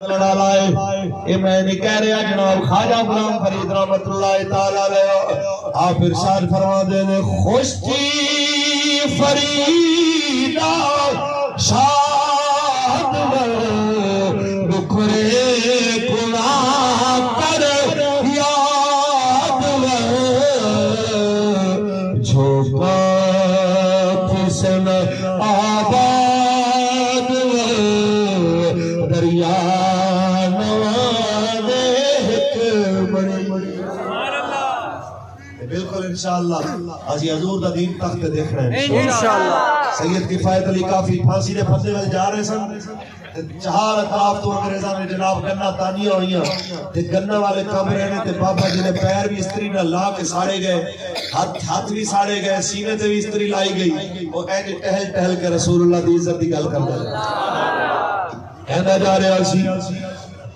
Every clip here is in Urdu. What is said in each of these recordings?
میں نہیں کہہ رہا جناب خواجہ غلام فرید رحمت اللہ تعالی علیہ آپ ارشاد فرما دے نے خوشتی فریدہ شاد رکھرے گناہ پر یاد جھوکا کسن آباد دریا بالکل انشاءاللہ آجی حضور دا دین تخت دیکھ رہے ہیں انشاءاللہ سید کفایت علی کافی پھانسی دے پھندے میں جا رہے سن چہار اطراف تو انگریزاں نے جناب گنہ تانیاں ہوئیاں تے گنہ والے کمرے نے تے بابا جی نے پیر بھی استری نہ لا کے ساڑے گئے ہاتھ بھی ساڑے گئے سینے تے بھی استری لائی گئی وہ اینی ٹہل ٹہل کے رسول اللہ دی عزت دی گل کر دے کہنا جا رہے سی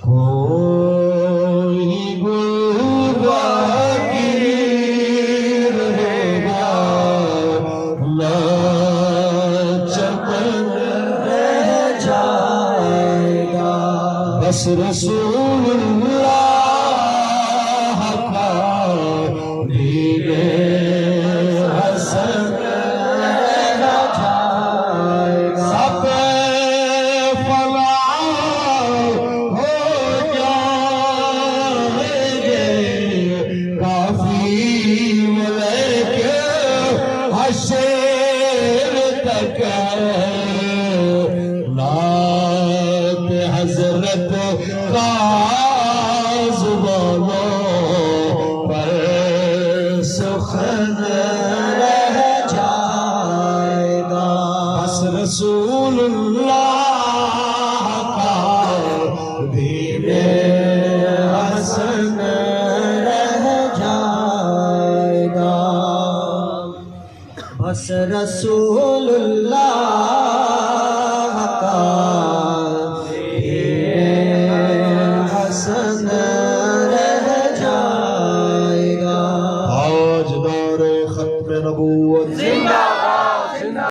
کوئی گلبہ بس رسول اللہ کا دین حسن رہ جائے گا سب فلاح ہو جائیں گے کافی ملک حشر تک حضرت کا زبانوں پر سخن رہ جائے گا بس رسول اللہ کا دین حسن رہ جائے گا بس رسول اللہ